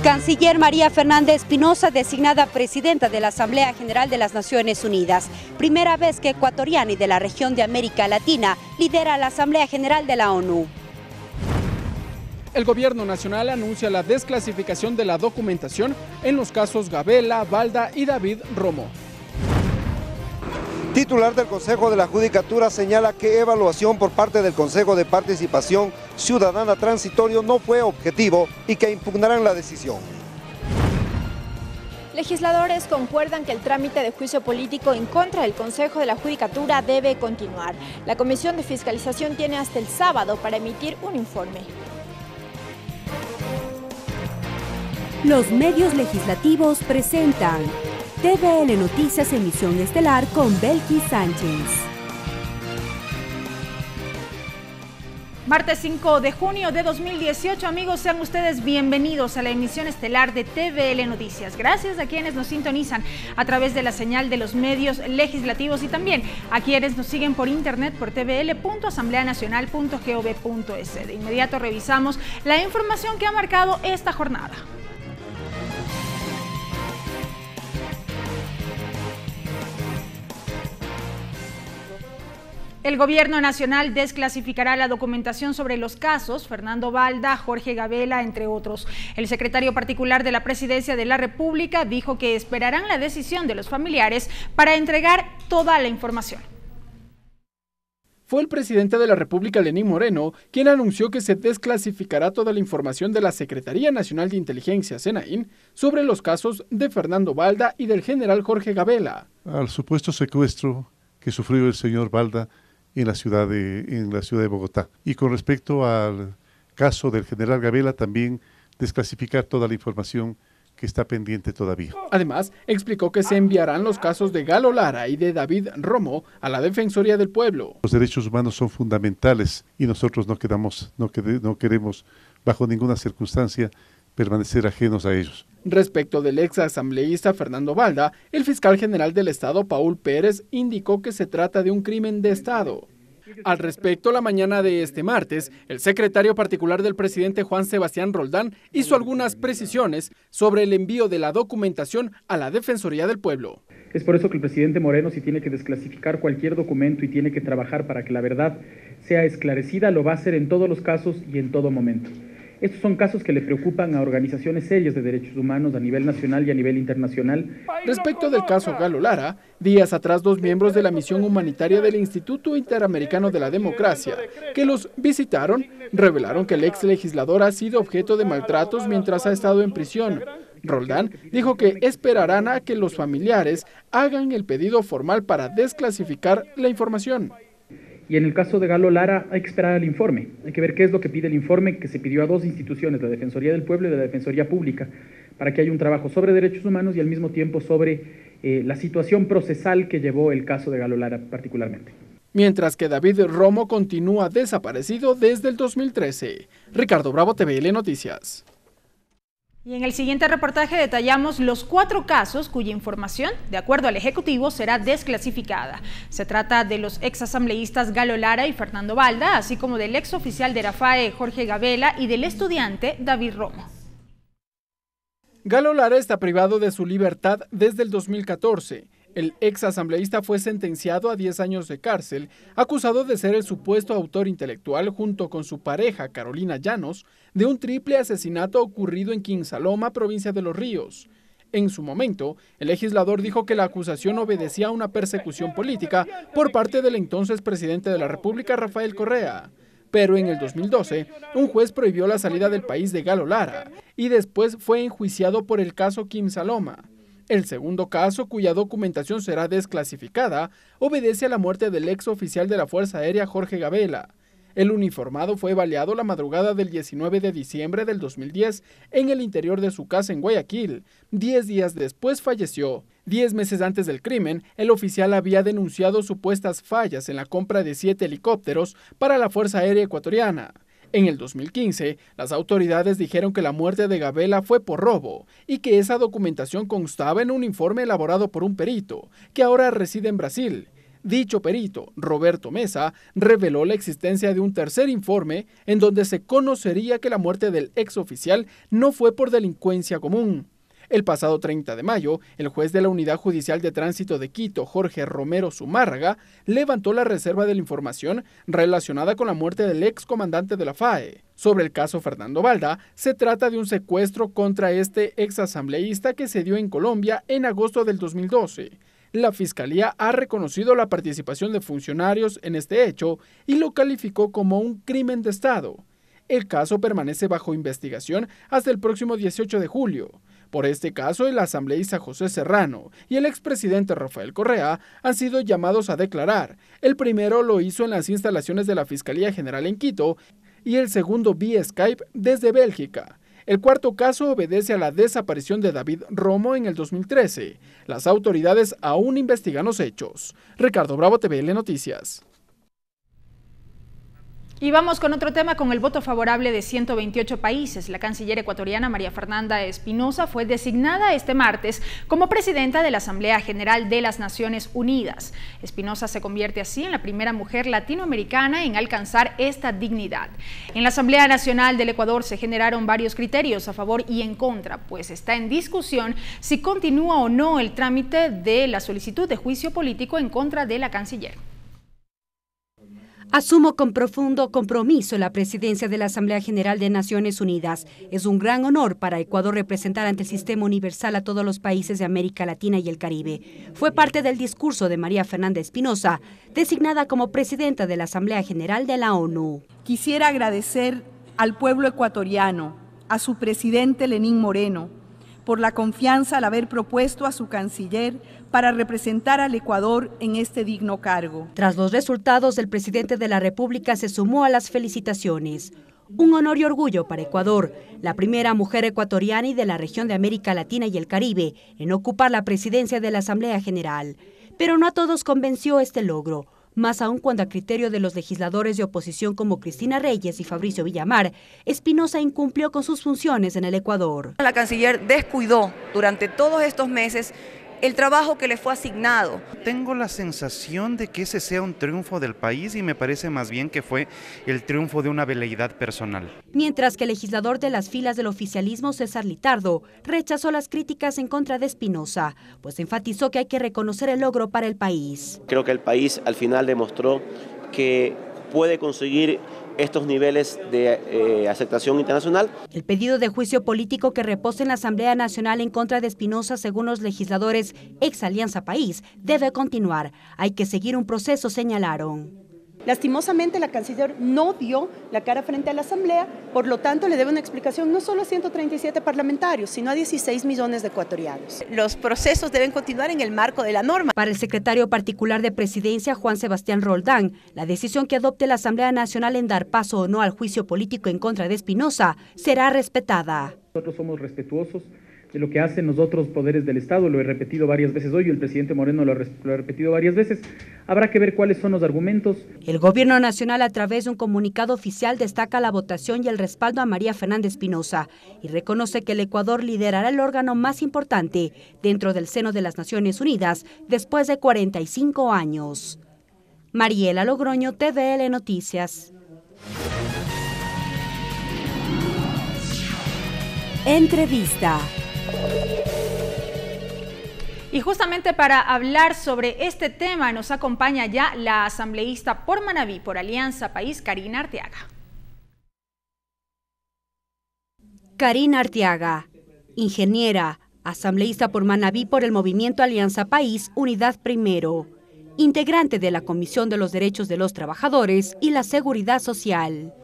Canciller María Fernanda Espinosa, designada presidenta de la Asamblea General de las Naciones Unidas. Primera vez que ecuatoriana y de la región de América Latina lidera la Asamblea General de la ONU. El gobierno nacional anuncia la desclasificación de la documentación en los casos Gabela, Balda y David Romo. Titular del Consejo de la Judicatura señala que evaluación por parte del Consejo de Participación Ciudadana Transitorio no fue objetivo y que impugnarán la decisión. Legisladores concuerdan que el trámite de juicio político en contra del Consejo de la Judicatura debe continuar. La Comisión de Fiscalización tiene hasta el sábado para emitir un informe. Los medios legislativos presentan TVL Noticias Emisión Estelar con Belkis Sánchez. Martes 5 de junio de 2018, amigos, sean ustedes bienvenidos a la emisión estelar de TVL Noticias. Gracias a quienes nos sintonizan a través de la señal de los medios legislativos y también a quienes nos siguen por internet por tvl.asambleanacional.gov.es. De inmediato revisamos la información que ha marcado esta jornada. El Gobierno Nacional desclasificará la documentación sobre los casos Fernando Balda, Jorge Gabela, entre otros. El secretario particular de la Presidencia de la República dijo que esperarán la decisión de los familiares para entregar toda la información. Fue el presidente de la República, Lenín Moreno, quien anunció que se desclasificará toda la información de la Secretaría Nacional de Inteligencia, SENAIN, sobre los casos de Fernando Balda y del general Jorge Gabela. Al supuesto secuestro que sufrió el señor Balda en la ciudad de Bogotá. Y con respecto al caso del general Gabela, también desclasificar toda la información que está pendiente todavía. Además, explicó que se enviarán los casos de Galo Lara y de David Romo a la Defensoría del Pueblo. Los derechos humanos son fundamentales y nosotros no queremos bajo ninguna circunstancia permanecer ajenos a ellos. Respecto del ex asambleísta Fernando Balda, el fiscal general del Estado, Paul Pérez, indicó que se trata de un crimen de Estado. Al respecto, la mañana de este martes, el secretario particular del presidente Juan Sebastián Roldán hizo algunas precisiones sobre el envío de la documentación a la Defensoría del Pueblo. Es por eso que el presidente Moreno, si tiene que desclasificar cualquier documento y tiene que trabajar para que la verdad sea esclarecida, lo va a hacer en todos los casos y en todo momento. Estos son casos que le preocupan a organizaciones serias de derechos humanos a nivel nacional y a nivel internacional. Respecto del caso Galo Lara, días atrás 2 miembros de la misión humanitaria del Instituto Interamericano de la Democracia, que los visitaron, revelaron que el ex legislador ha sido objeto de maltratos mientras ha estado en prisión. Roldán dijo que esperarán a que los familiares hagan el pedido formal para desclasificar la información. Y en el caso de Galo Lara hay que esperar al informe, hay que ver qué es lo que pide el informe que se pidió a 2 instituciones, la Defensoría del Pueblo y la Defensoría Pública, para que haya un trabajo sobre derechos humanos y al mismo tiempo sobre la situación procesal que llevó el caso de Galo Lara particularmente. Mientras que David Romo continúa desaparecido desde el 2013. Ricardo Bravo, TVL Noticias. Y en el siguiente reportaje detallamos los 4 casos cuya información, de acuerdo al Ejecutivo, será desclasificada. Se trata de los exasambleístas Galo Lara y Fernando Balda, así como del exoficial de RAFAE Jorge Gabela y del estudiante David Romo. Galo Lara está privado de su libertad desde el 2014. El exasambleísta fue sentenciado a 10 años de cárcel, acusado de ser el supuesto autor intelectual, junto con su pareja Carolina Llanos, de un triple asesinato ocurrido en Quinsaloma, provincia de Los Ríos. En su momento, el legislador dijo que la acusación obedecía a una persecución política por parte del entonces presidente de la República, Rafael Correa. Pero en el 2012, un juez prohibió la salida del país de Galo Lara y después fue enjuiciado por el caso Quinsaloma. El segundo caso, cuya documentación será desclasificada, obedece a la muerte del ex oficial de la Fuerza Aérea Jorge Gabela. El uniformado fue baleado la madrugada del 19 de diciembre del 2010 en el interior de su casa en Guayaquil. 10 días después falleció. 10 meses antes del crimen, el oficial había denunciado supuestas fallas en la compra de 7 helicópteros para la Fuerza Aérea Ecuatoriana. En el 2015, las autoridades dijeron que la muerte de Gabela fue por robo y que esa documentación constaba en un informe elaborado por un perito, que ahora reside en Brasil. Dicho perito, Roberto Mesa, reveló la existencia de un tercer informe en donde se conocería que la muerte del exoficial no fue por delincuencia común. El pasado 30 de mayo, el juez de la Unidad Judicial de Tránsito de Quito, Jorge Romero Zumárraga, levantó la reserva de la información relacionada con la muerte del excomandante de la FAE. Sobre el caso Fernando Balda, se trata de un secuestro contra este exasambleísta que se dio en Colombia en agosto del 2012. La Fiscalía ha reconocido la participación de funcionarios en este hecho y lo calificó como un crimen de Estado. El caso permanece bajo investigación hasta el próximo 18 de julio. Por este caso, el asambleísta José Serrano y el expresidente Rafael Correa han sido llamados a declarar. El primero lo hizo en las instalaciones de la Fiscalía General en Quito y el segundo vía Skype desde Bélgica. El cuarto caso obedece a la desaparición de David Romo en el 2013. Las autoridades aún investigan los hechos. Ricardo Bravo, TVL Noticias. Y vamos con otro tema. Con el voto favorable de 128 países, la canciller ecuatoriana María Fernanda Espinosa fue designada este martes como presidenta de la Asamblea General de las Naciones Unidas. Espinosa se convierte así en la primera mujer latinoamericana en alcanzar esta dignidad. En la Asamblea Nacional del Ecuador se generaron varios criterios a favor y en contra, pues está en discusión si continúa o no el trámite de la solicitud de juicio político en contra de la canciller. Asumo con profundo compromiso la presidencia de la Asamblea General de Naciones Unidas. Es un gran honor para Ecuador representar ante el sistema universal a todos los países de América Latina y el Caribe. Fue parte del discurso de María Fernanda Espinosa, designada como presidenta de la Asamblea General de la ONU. Quisiera agradecer al pueblo ecuatoriano, a su presidente Lenín Moreno, por la confianza al haber propuesto a su canciller para representar al Ecuador en este digno cargo. Tras los resultados, el presidente de la República se sumó a las felicitaciones. Un honor y orgullo para Ecuador, la primera mujer ecuatoriana y de la región de América Latina y el Caribe en ocupar la presidencia de la Asamblea General. Pero no a todos convenció este logro, más aún cuando a criterio de los legisladores de oposición como Cristina Reyes y Fabricio Villamar, Espinosa incumplió con sus funciones en el Ecuador. La canciller descuidó durante todos estos meses el trabajo que le fue asignado. Tengo la sensación de que ese sea un triunfo del país y me parece más bien que fue el triunfo de una veleidad personal. Mientras que el legislador de las filas del oficialismo, César Litardo, rechazó las críticas en contra de Espinosa, pues enfatizó que hay que reconocer el logro para el país. Creo que el país al final demostró que puede conseguir estos niveles de aceptación internacional. El pedido de juicio político que reposa en la Asamblea Nacional en contra de Espinosa, según los legisladores ex Alianza País, debe continuar. Hay que seguir un proceso, señalaron. Lastimosamente la canciller no dio la cara frente a la Asamblea, por lo tanto le debe una explicación no solo a 137 parlamentarios, sino a 16 millones de ecuatorianos. Los procesos deben continuar en el marco de la norma. Para el secretario particular de Presidencia, Juan Sebastián Roldán, la decisión que adopte la Asamblea Nacional en dar paso o no al juicio político en contra de Espinosa será respetada. Nosotros somos respetuosos de lo que hacen los otros poderes del Estado, lo he repetido varias veces hoy, el presidente Moreno lo ha repetido varias veces. Habrá que ver cuáles son los argumentos. El Gobierno Nacional, a través de un comunicado oficial, destaca la votación y el respaldo a María Fernanda Espinosa y reconoce que el Ecuador liderará el órgano más importante dentro del seno de las Naciones Unidas después de 45 años. Mariela Logroño, TVL Noticias. Entrevista. Y justamente para hablar sobre este tema nos acompaña ya la asambleísta por Manabí, por Alianza País, Karina Arteaga. Karina Arteaga, ingeniera, asambleísta por Manabí por el Movimiento Alianza País, Unidad Primero, integrante de la Comisión de los Derechos de los Trabajadores y la Seguridad Social.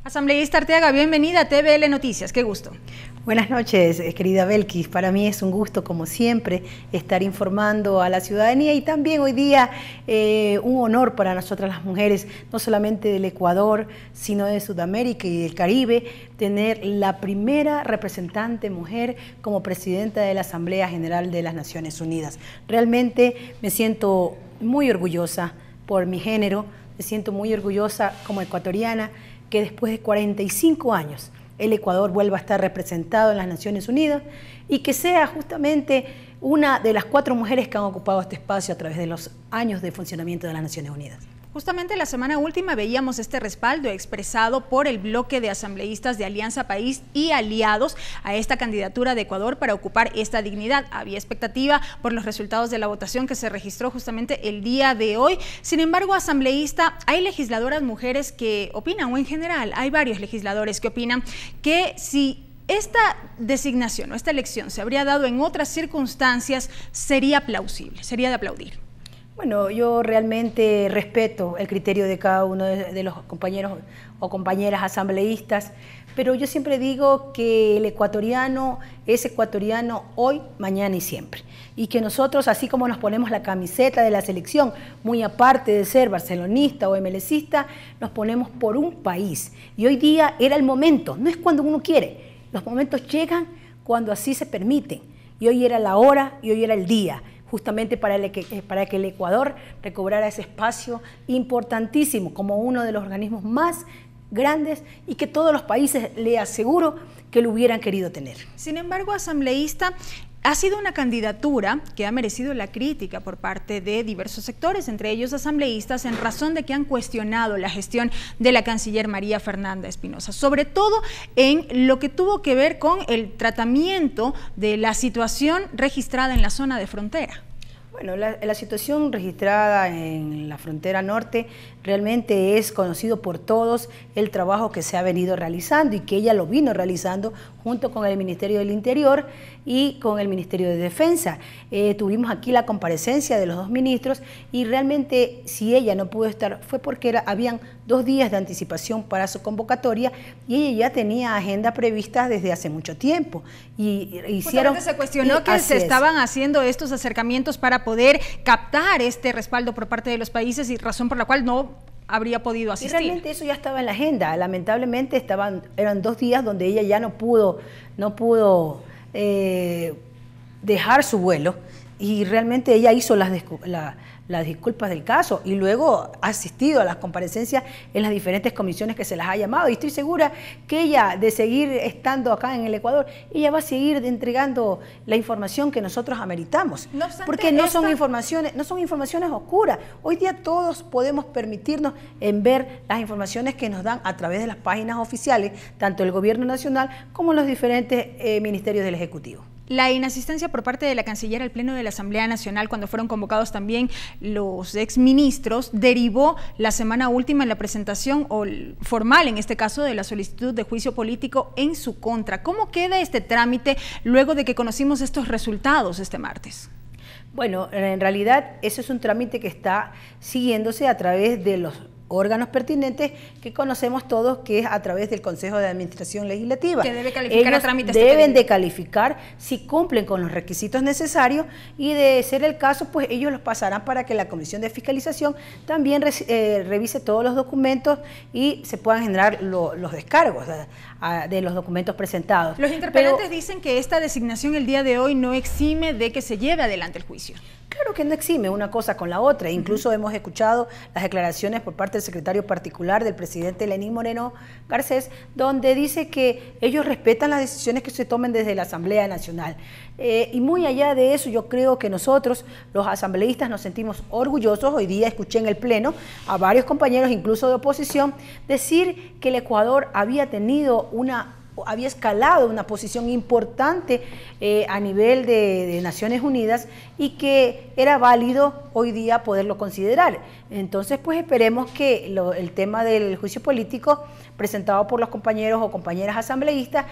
Asambleísta Arteaga, bienvenida a TVL Noticias, qué gusto. Buenas noches, querida Belkis. Para mí es un gusto, como siempre, estar informando a la ciudadanía y también hoy día un honor para nosotras las mujeres, no solamente del Ecuador, sino de Sudamérica y del Caribe, tener la primera representante mujer como presidenta de la Asamblea General de las Naciones Unidas. Realmente me siento muy orgullosa por mi género, me siento muy orgullosa como ecuatoriana, que después de 45 años el Ecuador vuelva a estar representado en las Naciones Unidas y que sea justamente una de las 4 mujeres que han ocupado este espacio a través de los años de funcionamiento de las Naciones Unidas. Justamente la semana última veíamos este respaldo expresado por el bloque de asambleístas de Alianza País y aliados a esta candidatura de Ecuador para ocupar esta dignidad. Había expectativa por los resultados de la votación que se registró justamente el día de hoy. Sin embargo, asambleísta, hay legisladoras mujeres que opinan, o en general hay varios legisladores que opinan que si esta designación o esta elección se habría dado en otras circunstancias, sería plausible, sería de aplaudir. Bueno, yo realmente respeto el criterio de cada uno de los compañeros o compañeras asambleístas, pero yo siempre digo que el ecuatoriano es ecuatoriano hoy, mañana y siempre. Y que nosotros, así como nos ponemos la camiseta de la selección, muy aparte de ser barcelonista o MLCista, nos ponemos por un país. Y hoy día era el momento, no es cuando uno quiere, los momentos llegan cuando así se permiten. Y hoy era la hora y hoy era el día, justamente para que el Ecuador recobrara ese espacio importantísimo como uno de los organismos más grandes y que todos los países, le aseguro, que lo hubieran querido tener. Sin embargo, asambleísta, ha sido una candidatura que ha merecido la crítica por parte de diversos sectores, entre ellos asambleístas, en razón de que han cuestionado la gestión de la canciller María Fernanda Espinosa, sobre todo en lo que tuvo que ver con el tratamiento de la situación registrada en la zona de frontera. Bueno, la situación registrada en la frontera norte realmente es conocido por todos el trabajo que se ha venido realizando y que ella lo vino realizando junto con el Ministerio del Interior y con el Ministerio de Defensa. Tuvimos aquí la comparecencia de los 2 ministros y realmente si ella no pudo estar fue porque habían 2 días de anticipación para su convocatoria y ella ya tenía agenda prevista desde hace mucho tiempo. Justamente se cuestionó que se estaban haciendo estos acercamientos para poder captar este respaldo por parte de los países y razón por la cual no habría podido asistir. Y realmente eso ya estaba en la agenda, lamentablemente eran 2 días donde ella ya no pudo dejar su vuelo y realmente ella hizo las disculpas del caso y luego ha asistido a las comparecencias en las diferentes comisiones que se las ha llamado y estoy segura que ella, de seguir estando acá en el Ecuador, ella va a seguir entregando la información que nosotros ameritamos, porque no son informaciones oscuras. Hoy día todos podemos permitirnos en ver las informaciones que nos dan a través de las páginas oficiales, tanto el Gobierno Nacional como los diferentes ministerios del Ejecutivo. La inasistencia por parte de la canciller al Pleno de la Asamblea Nacional, cuando fueron convocados también los exministros, derivó la semana última en la presentación formal, en este caso, de la solicitud de juicio político en su contra. ¿Cómo queda este trámite luego de que conocimos estos resultados este martes? Bueno, en realidad eso es un trámite que está siguiéndose a través de los órganos pertinentes que conocemos todos, que es a través del Consejo de Administración Legislativa. Que debe calificar a trámites. Deben de calificar si cumplen con los requisitos necesarios y de ser el caso, pues ellos los pasarán para que la Comisión de Fiscalización también revise todos los documentos y se puedan generar los descargos de los documentos presentados. Los interpelantes dicen que esta designación el día de hoy no exime de que se lleve adelante el juicio. Claro que no exime una cosa con la otra. Incluso hemos escuchado las declaraciones por parte del secretario particular del presidente Lenín Moreno Garcés, donde dice que ellos respetan las decisiones que se tomen desde la Asamblea Nacional. Y muy allá de eso, yo creo que nosotros, los asambleístas, nos sentimos orgullosos. Hoy día escuché en el Pleno a varios compañeros, incluso de oposición, decir que el Ecuador había escalado una posición importante a nivel de Naciones Unidas y que era válido hoy día poderlo considerar. Entonces, pues esperemos que el tema del juicio político presentado por los compañeros o compañeras asambleístas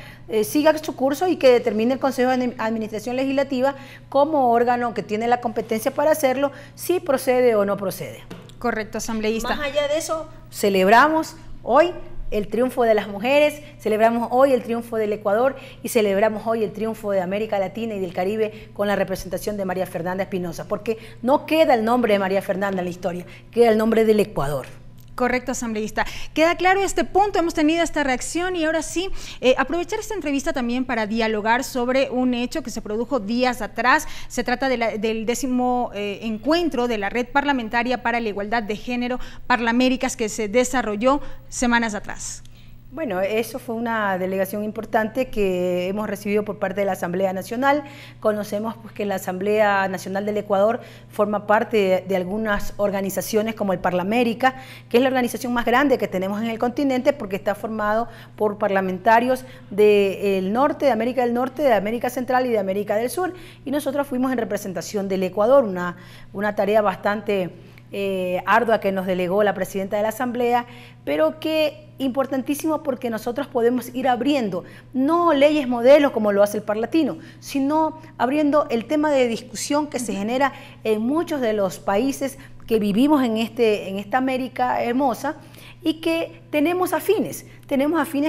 siga su curso y que determine el Consejo de Administración Legislativa como órgano que tiene la competencia para hacerlo, si procede o no procede. Correcto, asambleísta. Más allá de eso, celebramos hoy el triunfo de las mujeres, celebramos hoy el triunfo del Ecuador y celebramos hoy el triunfo de América Latina y del Caribe con la representación de María Fernanda Espinosa, porque no queda el nombre de María Fernanda en la historia, queda el nombre del Ecuador. Correcto, asambleísta. Queda claro este punto, hemos tenido esta reacción y ahora sí, aprovechar esta entrevista también para dialogar sobre un hecho que se produjo días atrás. Se trata del 10º encuentro de la Red Parlamentaria para la Igualdad de Género Parlaméricas que se desarrolló semanas atrás. Bueno, eso fue una delegación importante que hemos recibido por parte de la Asamblea Nacional. Conocemos pues, que la Asamblea Nacional del Ecuador forma parte de algunas organizaciones como el Parlamérica, que es la organización más grande que tenemos en el continente porque está formado por parlamentarios del norte, de América del Norte, de América Central y de América del Sur. Y nosotros fuimos en representación del Ecuador, una tarea bastante ardua que nos delegó la presidenta de la Asamblea, pero que importantísimo porque nosotros podemos ir abriendo, no leyes modelos como lo hace el Parlatino, sino abriendo el tema de discusión que se genera en muchos de los países que vivimos en esta América hermosa y que tenemos afines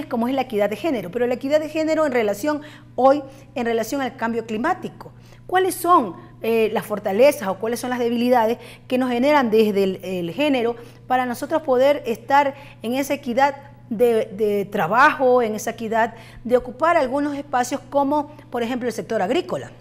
como es la equidad de género, pero la equidad de género en relación al cambio climático. ¿Cuáles son las fortalezas o cuáles son las debilidades que nos generan desde el género para nosotros poder estar en esa equidad de trabajo, en esa equidad de ocupar algunos espacios como, por ejemplo, el sector agrícola?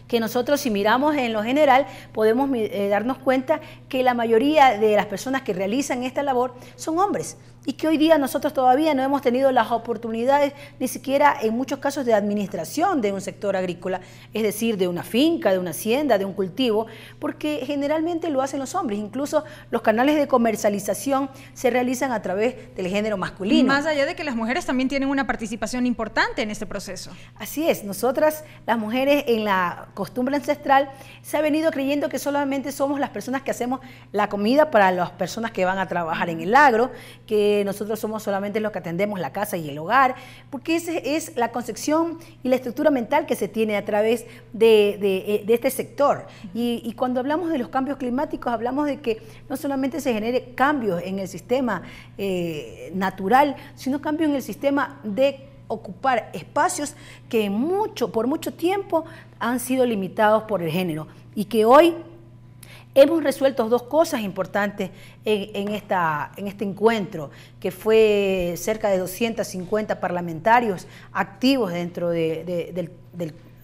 Que nosotros, si miramos en lo general, podemos darnos cuenta que la mayoría de las personas que realizan esta labor son hombres y que hoy día nosotros todavía no hemos tenido las oportunidades, ni siquiera en muchos casos de administración de un sector agrícola, es decir, de una finca, de una hacienda, de un cultivo, porque generalmente lo hacen los hombres. Incluso los canales de comercialización se realizan a través del género masculino. Más allá de que las mujeres también tienen una participación importante en este proceso. Así es, nosotras las mujeres en la costumbre ancestral se ha venido creyendo que solamente somos las personas que hacemos la comida para las personas que van a trabajar en el agro, que nosotros somos solamente los que atendemos la casa y el hogar, porque esa es la concepción y la estructura mental que se tiene a través de este sector. Y cuando hablamos de los cambios climáticos, hablamos de que no solamente se genere cambios en el sistema natural, sino cambios en el sistema de ocupar espacios que por mucho tiempo han sido limitados por el género y que hoy hemos resuelto dos cosas importantes en este encuentro, que fue cerca de 250 parlamentarios activos dentro del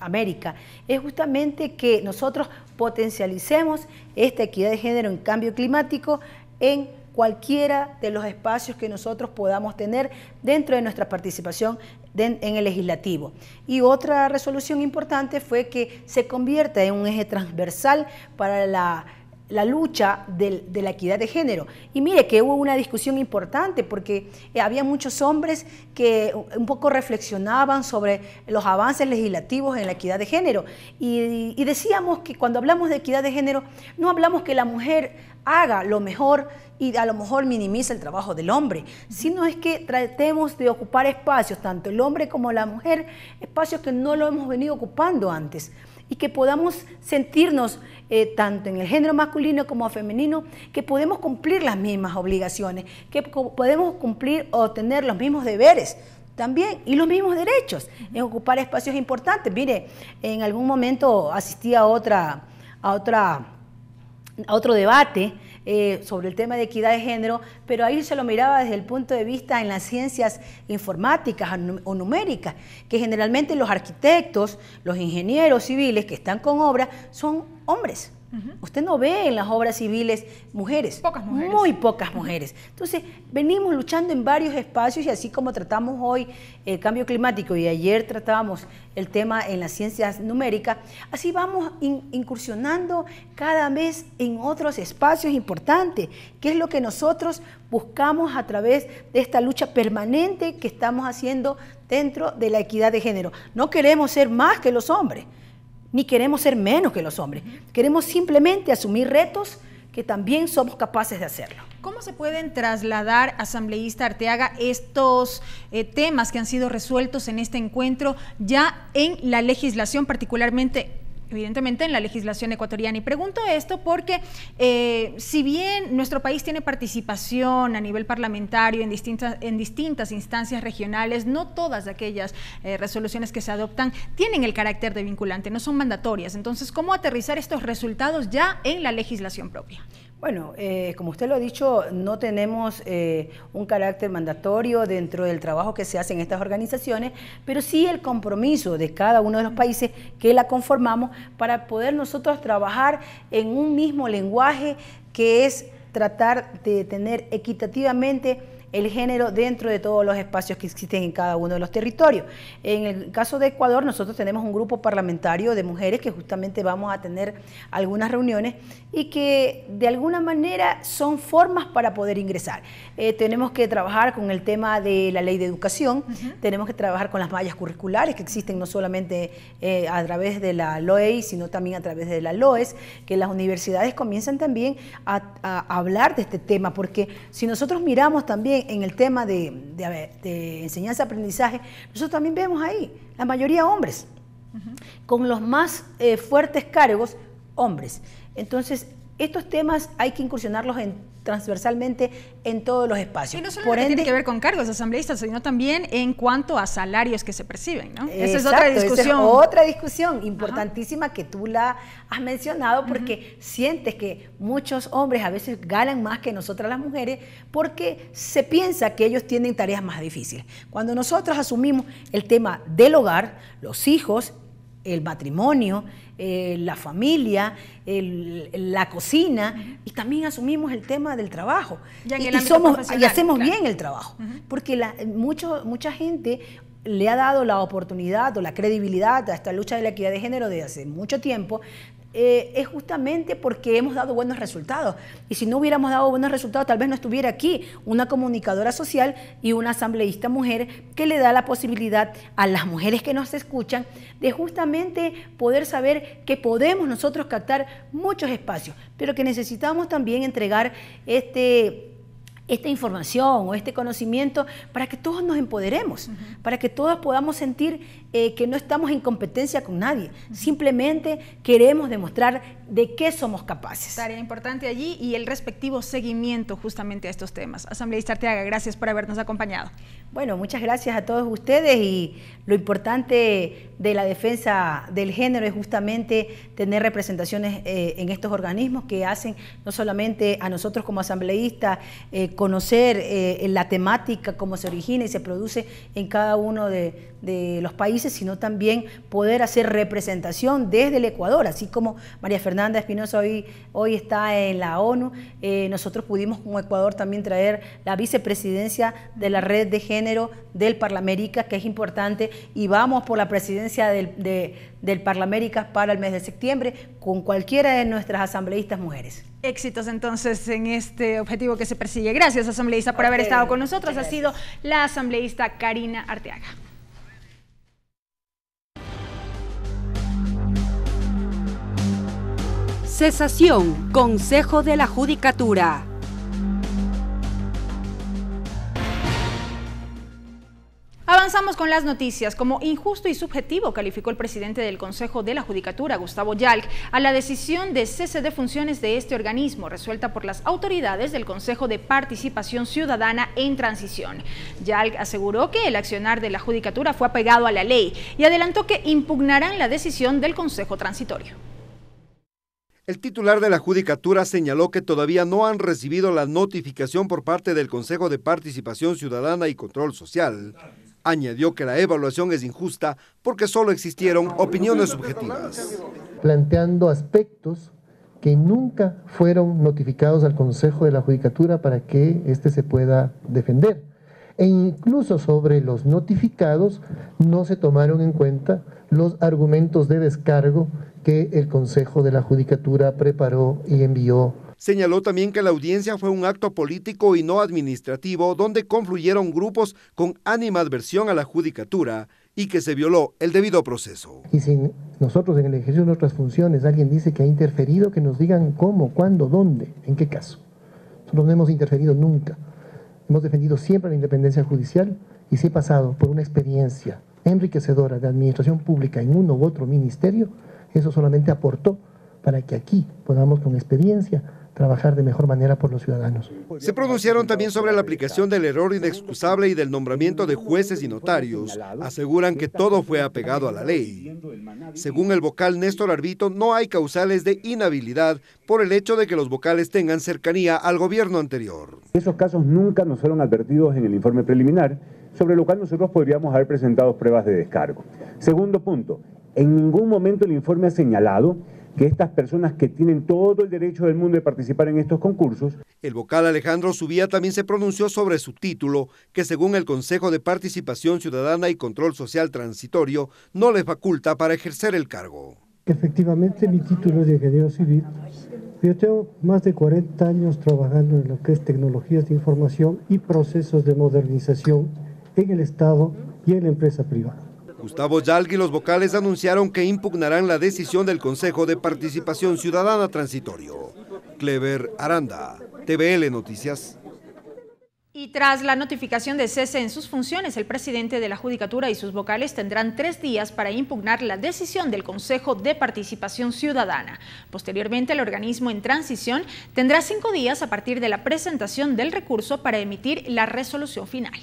América. Es justamente que nosotros potencialicemos esta equidad de género en cambio climático en cualquiera de los espacios que nosotros podamos tener dentro de nuestra participación en el legislativo. Y otra resolución importante fue que se convierta en un eje transversal para la lucha de la equidad de género. Y mire que hubo una discusión importante porque había muchos hombres que un poco reflexionaban sobre los avances legislativos en la equidad de género y decíamos que cuando hablamos de equidad de género no hablamos que la mujer haga lo mejor y a lo mejor minimiza el trabajo del hombre, sino es que tratemos de ocupar espacios, tanto el hombre como la mujer, espacios que no lo hemos venido ocupando antes, y que podamos sentirnos, tanto en el género masculino como femenino, que podemos cumplir las mismas obligaciones, que podemos cumplir o tener los mismos deberes también y los mismos derechos en ocupar espacios importantes. Mire, en algún momento asistí a otro debate sobre el tema de equidad de género, pero ahí se lo miraba desde el punto de vista en las ciencias informáticas o numéricas, que generalmente los arquitectos, los ingenieros civiles que están con obra son hombres. Usted no ve en las obras civiles mujeres, pocas mujeres, muy pocas mujeres. Entonces, venimos luchando en varios espacios y así como tratamos hoy el cambio climático y ayer tratábamos el tema en las ciencias numéricas, así vamos incursionando cada vez en otros espacios importantes, que es lo que nosotros buscamos a través de esta lucha permanente que estamos haciendo dentro de la equidad de género. No queremos ser más que los hombres, ni queremos ser menos que los hombres. Queremos simplemente asumir retos que también somos capaces de hacerlo. ¿Cómo se pueden trasladar, asambleísta Arteaga, estos temas que han sido resueltos en este encuentro ya en la legislación, particularmente, evidentemente, en la legislación ecuatoriana? Y pregunto esto porque si bien nuestro país tiene participación a nivel parlamentario en distintas instancias regionales, no todas aquellas resoluciones que se adoptan tienen el carácter de vinculante, no son mandatorias. Entonces, ¿cómo aterrizar estos resultados ya en la legislación propia? Bueno, como usted lo ha dicho, no tenemos un carácter mandatorio dentro del trabajo que se hace en estas organizaciones, pero sí el compromiso de cada uno de los países que la conformamos para poder nosotros trabajar en un mismo lenguaje, que es tratar de tener equitativamente el género dentro de todos los espacios que existen en cada uno de los territorios. En el caso de Ecuador, nosotros tenemos un grupo parlamentario de mujeres que justamente vamos a tener algunas reuniones y que de alguna manera son formas para poder ingresar. Tenemos que trabajar con el tema de la ley de educación, tenemos que trabajar con las mallas curriculares que existen no solamente a través de la LOEI, sino también a través de la LOES, que las universidades comienzan también a hablar de este tema, porque si nosotros miramos también en el tema de enseñanza-aprendizaje, nosotros también vemos ahí, la mayoría hombres, con los más fuertes cargos, hombres. Entonces, estos temas hay que incursionarlos transversalmente en todos los espacios. Y no solamente tiene que ver con cargos asambleístas, sino también en cuanto a salarios que se perciben, ¿no? Esa es otra discusión. Esa es otra discusión importantísima que tú la has mencionado, porque sientes que muchos hombres a veces ganan más que nosotras las mujeres porque se piensa que ellos tienen tareas más difíciles. Cuando nosotros asumimos el tema del hogar, los hijos, el matrimonio, la familia, la cocina, y también asumimos el tema del trabajo. Y hacemos bien el trabajo, porque mucha gente le ha dado la oportunidad o la credibilidad a esta lucha de la equidad de género de hace mucho tiempo, es justamente porque hemos dado buenos resultados. Y si no hubiéramos dado buenos resultados, tal vez no estuviera aquí una comunicadora social y una asambleísta mujer que le da la posibilidad a las mujeres que nos escuchan de justamente poder saber que podemos nosotros captar muchos espacios, pero que necesitamos también entregar esta información o este conocimiento para que todos nos empoderemos, para que todos podamos sentir que no estamos en competencia con nadie, simplemente queremos demostrar de qué somos capaces. Tarea importante allí y el respectivo seguimiento justamente a estos temas. Asambleísta Arteaga, gracias por habernos acompañado. Bueno, muchas gracias a todos ustedes, y lo importante de la defensa del género es justamente tener representaciones en estos organismos que hacen no solamente a nosotros como asambleístas conocer la temática, cómo se origina y se produce en cada uno de los países, sino también poder hacer representación desde el Ecuador, así como María Fernanda Espinosa hoy está en la ONU. Nosotros pudimos como Ecuador también traer la vicepresidencia de la red de género del Parlamérica, que es importante, y vamos por la presidencia del Parlamérica para el mes de septiembre con cualquiera de nuestras asambleístas mujeres. Éxitos entonces en este objetivo que se persigue. Gracias, asambleísta, por haber estado con nosotros. Ha sido la asambleísta Karina Arteaga. Cesación, Consejo de la Judicatura. Avanzamos con las noticias. Como injusto y subjetivo calificó el presidente del Consejo de la Judicatura, Gustavo Yalc, a la decisión de cese de funciones de este organismo, resuelta por las autoridades del Consejo de Participación Ciudadana en Transición. Yalc aseguró que el accionar de la Judicatura fue apegado a la ley y adelantó que impugnarán la decisión del Consejo Transitorio. El titular de la Judicatura señaló que todavía no han recibido la notificación por parte del Consejo de Participación Ciudadana y Control Social. Añadió que la evaluación es injusta porque solo existieron opiniones subjetivas. Planteando aspectos que nunca fueron notificados al Consejo de la Judicatura para que éste se pueda defender. E incluso sobre los notificados no se tomaron en cuenta los argumentos de descargo que el Consejo de la Judicatura preparó y envió. Señaló también que la audiencia fue un acto político y no administrativo donde confluyeron grupos con animadversión a la Judicatura y que se violó el debido proceso. Y si nosotros en el ejercicio de nuestras funciones alguien dice que ha interferido, que nos digan cómo, cuándo, dónde, en qué caso. Nosotros no hemos interferido nunca. Hemos defendido siempre la independencia judicial y si he pasado por una experiencia enriquecedora de administración pública en uno u otro ministerio, eso solamente aportó para que aquí podamos con experiencia trabajar de mejor manera por los ciudadanos. Se pronunciaron también sobre la aplicación del error inexcusable y del nombramiento de jueces y notarios. Aseguran que todo fue apegado a la ley. Según el vocal Néstor Arbito, no hay causales de inhabilidad por el hecho de que los vocales tengan cercanía al gobierno anterior. Esos casos nunca nos fueron advertidos en el informe preliminar, sobre lo cual nosotros podríamos haber presentado pruebas de descargo. Segundo punto, en ningún momento el informe ha señalado que estas personas que tienen todo el derecho del mundo de participar en estos concursos. El vocal Alejandro Subía también se pronunció sobre su título, que según el Consejo de Participación Ciudadana y Control Social Transitorio, no le faculta para ejercer el cargo. Efectivamente, mi título es de ingeniero civil. Yo tengo más de 40 años trabajando en lo que es tecnologías de información y procesos de modernización en el Estado y en la empresa privada. Gustavo Yalgui y los vocales anunciaron que impugnarán la decisión del Consejo de Participación Ciudadana Transitorio. Clever Aranda, TVL Noticias. Y tras la notificación de cese en sus funciones, el presidente de la Judicatura y sus vocales tendrán 3 días para impugnar la decisión del Consejo de Participación Ciudadana. Posteriormente, el organismo en transición tendrá 5 días a partir de la presentación del recurso para emitir la resolución final.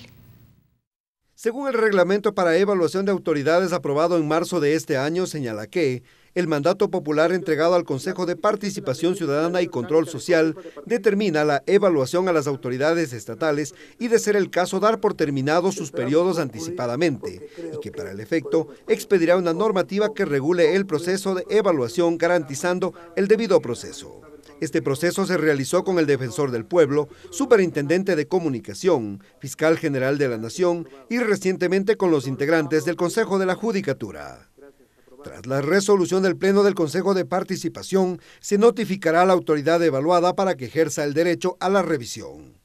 Según el reglamento para evaluación de autoridades aprobado en marzo de este año, señala que el mandato popular entregado al Consejo de Participación Ciudadana y Control Social determina la evaluación a las autoridades estatales y, de ser el caso, dar por terminados sus periodos anticipadamente, y que para el efecto expedirá una normativa que regule el proceso de evaluación garantizando el debido proceso. Este proceso se realizó con el Defensor del Pueblo, Superintendente de Comunicación, Fiscal General de la Nación y recientemente con los integrantes del Consejo de la Judicatura. Tras la resolución del Pleno del Consejo de Participación, se notificará a la autoridad evaluada para que ejerza el derecho a la revisión.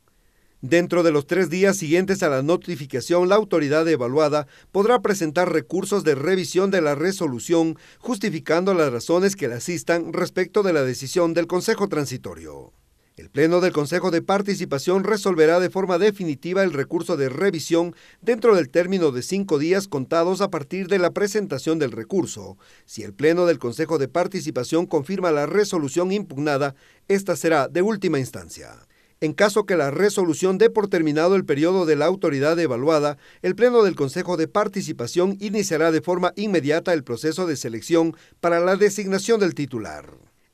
Dentro de los 3 días siguientes a la notificación, la autoridad evaluada podrá presentar recursos de revisión de la resolución, justificando las razones que la asistan respecto de la decisión del Consejo Transitorio. El Pleno del Consejo de Participación resolverá de forma definitiva el recurso de revisión dentro del término de 5 días contados a partir de la presentación del recurso. Si el Pleno del Consejo de Participación confirma la resolución impugnada, esta será de última instancia. En caso que la resolución dé por terminado el periodo de la autoridad evaluada, el Pleno del Consejo de Participación iniciará de forma inmediata el proceso de selección para la designación del titular.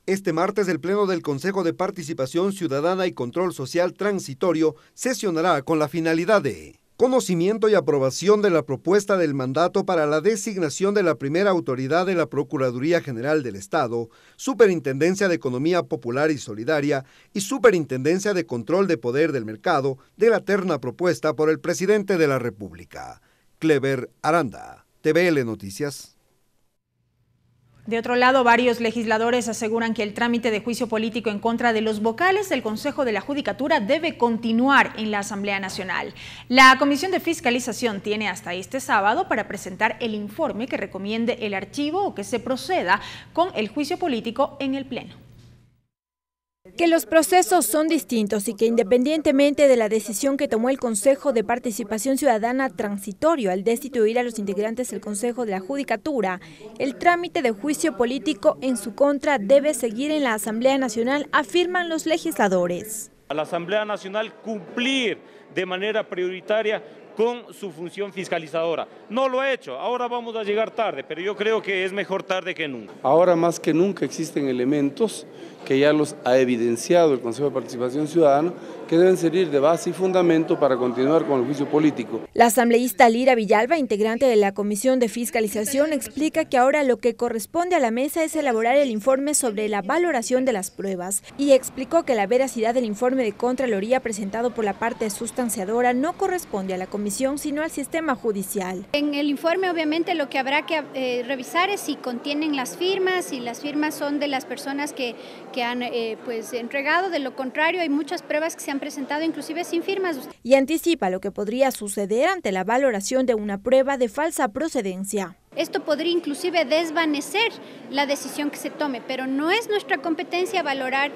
Este martes, el Pleno del Consejo de Participación Ciudadana y Control Social Transitorio sesionará con la finalidad de conocimiento y aprobación de la propuesta del mandato para la designación de la primera autoridad de la Procuraduría General del Estado, Superintendencia de Economía Popular y Solidaria y Superintendencia de Control de Poder del Mercado de la terna propuesta por el presidente de la República. Clever Aranda, TVL Noticias. De otro lado, varios legisladores aseguran que el trámite de juicio político en contra de los vocales del Consejo de la Judicatura debe continuar en la Asamblea Nacional. La Comisión de Fiscalización tiene hasta este sábado para presentar el informe que recomiende el archivo o que se proceda con el juicio político en el Pleno. Que los procesos son distintos y que independientemente de la decisión que tomó el Consejo de Participación Ciudadana Transitorio al destituir a los integrantes del Consejo de la Judicatura, el trámite de juicio político en su contra debe seguir en la Asamblea Nacional, afirman los legisladores. A la Asamblea Nacional cumplir de manera prioritaria con su función fiscalizadora. No lo ha hecho, ahora vamos a llegar tarde, pero yo creo que es mejor tarde que nunca. Ahora más que nunca existen elementos que ya los ha evidenciado el Consejo de Participación Ciudadana, que deben servir de base y fundamento para continuar con el juicio político. La asambleísta Lira Villalba, integrante de la Comisión de Fiscalización, explica que ahora lo que corresponde a la mesa es elaborar el informe sobre la valoración de las pruebas y explicó que la veracidad del informe de Contraloría presentado por la parte sustanciadora no corresponde a la Comisión, sino al sistema judicial. En el informe obviamente lo que habrá que revisar es si contienen las firmas, y las firmas son de las personas que han entregado. De lo contrario, hay muchas pruebas que se han presentado inclusive sin firmas. Y anticipa lo que podría suceder ante la valoración de una prueba de falsa procedencia. Esto podría inclusive desvanecer la decisión que se tome, pero no es nuestra competencia valorar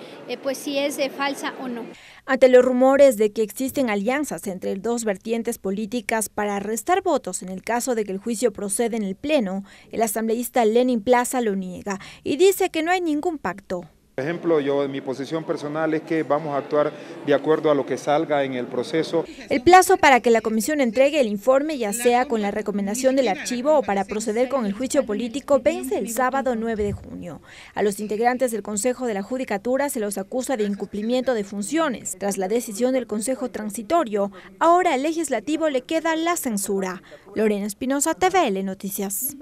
si es falsa o no. Ante los rumores de que existen alianzas entre dos vertientes políticas para restar votos en el caso de que el juicio proceda en el Pleno, el asambleísta Lenin Plaza lo niega y dice que no hay ningún pacto. Por ejemplo, yo en mi posición personal es que vamos a actuar de acuerdo a lo que salga en el proceso. El plazo para que la comisión entregue el informe, ya sea con la recomendación del archivo o para proceder con el juicio político, vence el sábado 9 de junio. A los integrantes del Consejo de la Judicatura se los acusa de incumplimiento de funciones. Tras la decisión del Consejo Transitorio, ahora al Legislativo le queda la censura. Lorena Espinosa, TVL Noticias.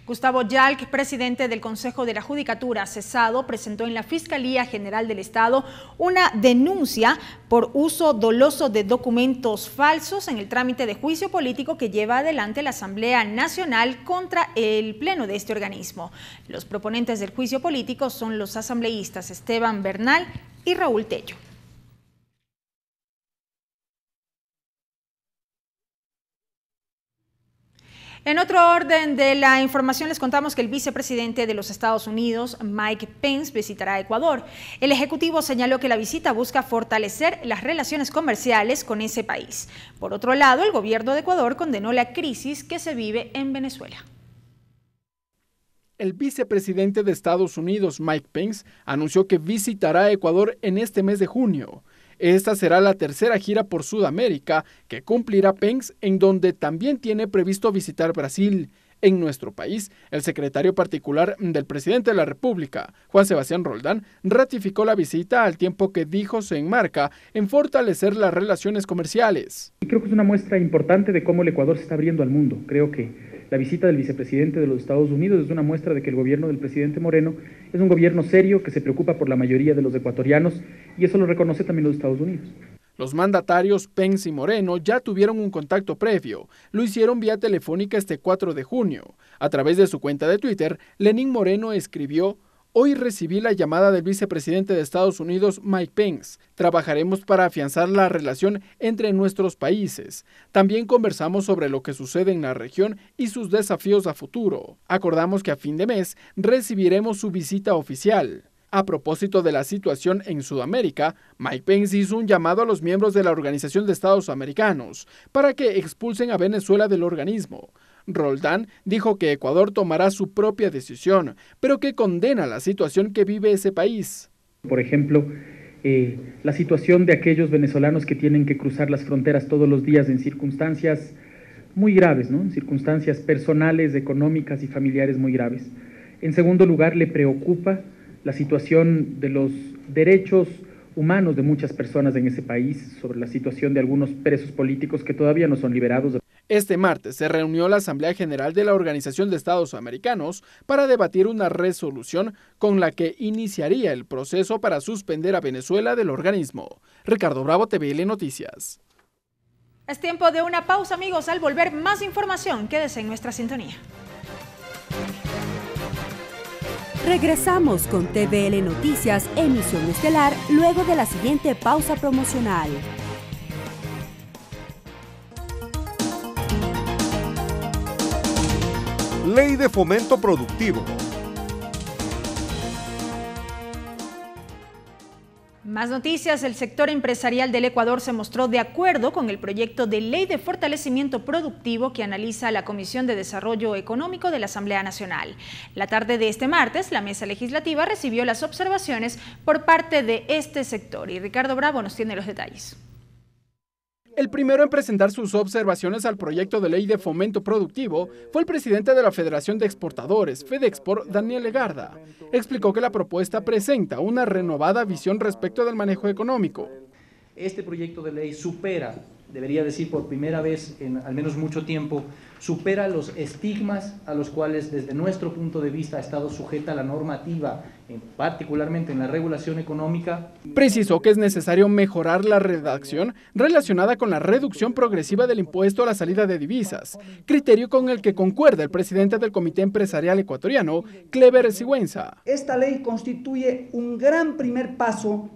Gustavo Yalc, presidente del Consejo de la Judicatura cesado, presentó en la Fiscalía General del Estado una denuncia por uso doloso de documentos falsos en el trámite de juicio político que lleva adelante la Asamblea Nacional contra el pleno de este organismo. Los proponentes del juicio político son los asambleístas Esteban Bernal y Raúl Tello. En otro orden de la información les contamos que el vicepresidente de los Estados Unidos, Mike Pence, visitará Ecuador. El ejecutivo señaló que la visita busca fortalecer las relaciones comerciales con ese país. Por otro lado, el gobierno de Ecuador condenó la crisis que se vive en Venezuela. El vicepresidente de Estados Unidos, Mike Pence, anunció que visitará Ecuador en este mes de junio. Esta será la tercera gira por Sudamérica que cumplirá Pence, en donde también tiene previsto visitar Brasil. En nuestro país, el secretario particular del presidente de la República, Juan Sebastián Roldán, ratificó la visita al tiempo que dijo se enmarca en fortalecer las relaciones comerciales. Creo que es una muestra importante de cómo el Ecuador se está abriendo al mundo. Creo que la visita del vicepresidente de los Estados Unidos es una muestra de que el gobierno del presidente Moreno es un gobierno serio que se preocupa por la mayoría de los ecuatorianos y eso lo reconoce también los Estados Unidos. Los mandatarios Pence y Moreno ya tuvieron un contacto previo. Lo hicieron vía telefónica este 4 de junio. A través de su cuenta de Twitter, Lenín Moreno escribió: "Hoy recibí la llamada del vicepresidente de Estados Unidos, Mike Pence. Trabajaremos para afianzar la relación entre nuestros países. También conversamos sobre lo que sucede en la región y sus desafíos a futuro. Acordamos que a fin de mes recibiremos su visita oficial". A propósito de la situación en Sudamérica, Mike Pence hizo un llamado a los miembros de la Organización de Estados Americanos para que expulsen a Venezuela del organismo. Roldán dijo que Ecuador tomará su propia decisión, pero que condena la situación que vive ese país. Por ejemplo, la situación de aquellos venezolanos que tienen que cruzar las fronteras todos los días en circunstancias muy graves, ¿no? En circunstancias personales, económicas y familiares muy graves. En segundo lugar, le preocupa la situación de los derechos humanos de muchas personas en ese país, sobre la situación de algunos presos políticos que todavía no son liberados. Este martes se reunió la Asamblea General de la Organización de Estados Americanos para debatir una resolución con la que iniciaría el proceso para suspender a Venezuela del organismo. Ricardo Bravo, TVL Noticias. Es tiempo de una pausa, amigos. Al volver, más información. Quédese en nuestra sintonía. Regresamos con TVL Noticias, emisión estelar, luego de la siguiente pausa promocional. Ley de Fomento Productivo. Más noticias. El sector empresarial del Ecuador se mostró de acuerdo con el proyecto de Ley de Fortalecimiento Productivo que analiza la Comisión de Desarrollo Económico de la Asamblea Nacional. La tarde de este martes, la mesa legislativa recibió las observaciones por parte de este sector y Ricardo Bravo nos tiene los detalles. El primero en presentar sus observaciones al proyecto de ley de fomento productivo fue el presidente de la Federación de Exportadores, Fedexport, Daniel Legarda. Explicó que la propuesta presenta una renovada visión respecto del manejo económico. Este proyecto de ley supera, debería decir por primera vez en al menos mucho tiempo, supera los estigmas a los cuales desde nuestro punto de vista ha estado sujeta la normativa, particularmente en la regulación económica. Precisó que es necesario mejorar la redacción relacionada con la reducción progresiva del impuesto a la salida de divisas, criterio con el que concuerda el presidente del Comité Empresarial Ecuatoriano, Clever Sigüenza. Esta ley constituye un gran primer paso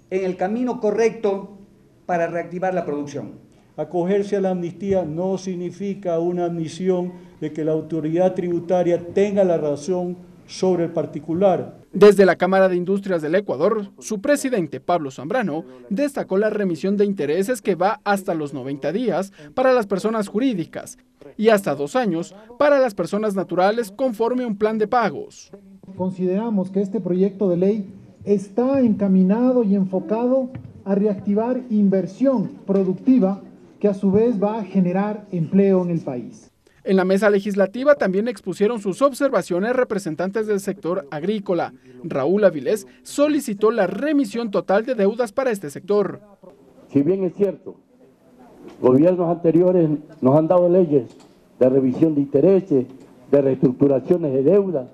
en el camino correcto para reactivar la producción. Acogerse a la amnistía no significa una admisión de que la autoridad tributaria tenga la razón sobre el particular. Desde la Cámara de Industrias del Ecuador, su presidente, Pablo Zambrano, destacó la remisión de intereses que va hasta los 90 días para las personas jurídicas y hasta 2 años para las personas naturales conforme a un plan de pagos. Consideramos que este proyecto de ley está encaminado y enfocado a reactivar inversión productiva que a su vez va a generar empleo en el país. En la mesa legislativa también expusieron sus observaciones representantes del sector agrícola. Raúl Avilés solicitó la remisión total de deudas para este sector. Si bien es cierto, gobiernos anteriores nos han dado leyes de revisión de intereses, de reestructuraciones de deuda,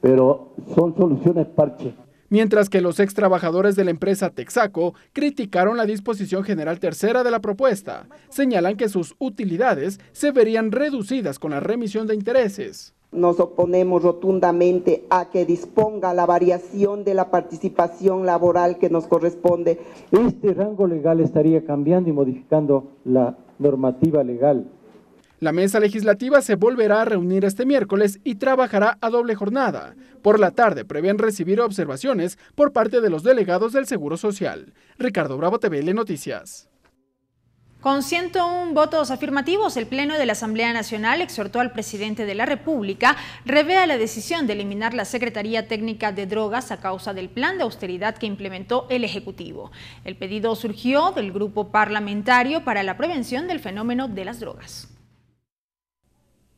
pero son soluciones parche. Mientras que los ex trabajadores de la empresa Texaco criticaron la disposición general tercera de la propuesta. Señalan que sus utilidades se verían reducidas con la remisión de intereses. Nos oponemos rotundamente a que disponga la variación de la participación laboral que nos corresponde. Este rango legal estaría cambiando y modificando la normativa legal. La mesa legislativa se volverá a reunir este miércoles y trabajará a doble jornada. Por la tarde prevén recibir observaciones por parte de los delegados del Seguro Social. Ricardo Bravo, TVL Noticias. Con 101 votos afirmativos, el Pleno de la Asamblea Nacional exhortó al presidente de la República revea la decisión de eliminar la Secretaría Técnica de Drogas a causa del plan de austeridad que implementó el Ejecutivo. El pedido surgió del Grupo Parlamentario para la Prevención del Fenómeno de las Drogas.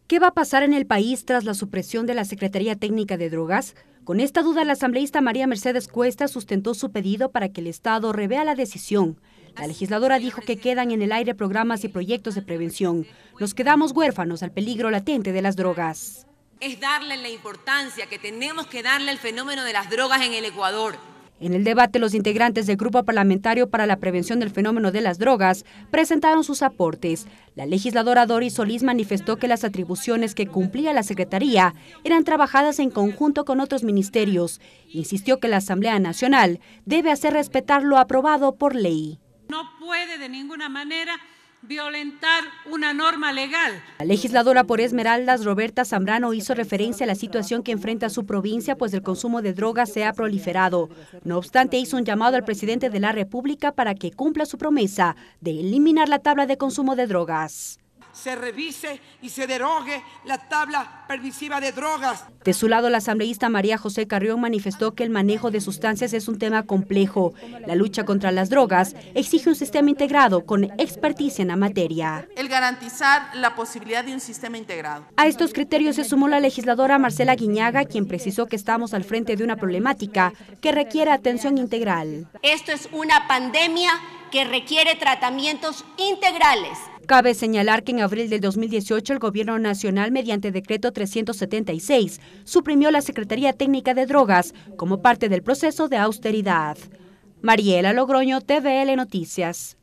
¿Qué va a pasar en el país tras la supresión de la Secretaría Técnica de Drogas? Con esta duda, la asambleísta María Mercedes Cuesta sustentó su pedido para que el Estado revea la decisión. La legisladora dijo que quedan en el aire programas y proyectos de prevención. Nos quedamos huérfanos al peligro latente de las drogas. Es darle la importancia que tenemos que darle al fenómeno de las drogas en el Ecuador. En el debate, los integrantes del Grupo Parlamentario para la Prevención del Fenómeno de las Drogas presentaron sus aportes. La legisladora Doris Solís manifestó que las atribuciones que cumplía la Secretaría eran trabajadas en conjunto con otros ministerios. Insistió que la Asamblea Nacional debe hacer respetar lo aprobado por ley. No puede de ninguna manera violentar una norma legal. La legisladora por Esmeraldas, Roberta Zambrano, hizo referencia a la situación que enfrenta su provincia, pues el consumo de drogas se ha proliferado. No obstante, hizo un llamado al presidente de la República para que cumpla su promesa de eliminar la tabla de consumo de drogas. Se revise y se derogue la tabla permisiva de drogas. De su lado, la asambleísta María José Carrión manifestó que el manejo de sustancias es un tema complejo. La lucha contra las drogas exige un sistema integrado con experticia en la materia. El garantizar la posibilidad de un sistema integrado. A estos criterios se sumó la legisladora Marcela Guiñaga, quien precisó que estamos al frente de una problemática que requiere atención integral. Esto es una pandemia que requiere tratamientos integrales. Cabe señalar que en abril del 2018 el Gobierno Nacional, mediante decreto 376, suprimió la Secretaría Técnica de Drogas como parte del proceso de austeridad. Mariela Logroño, TVL Noticias.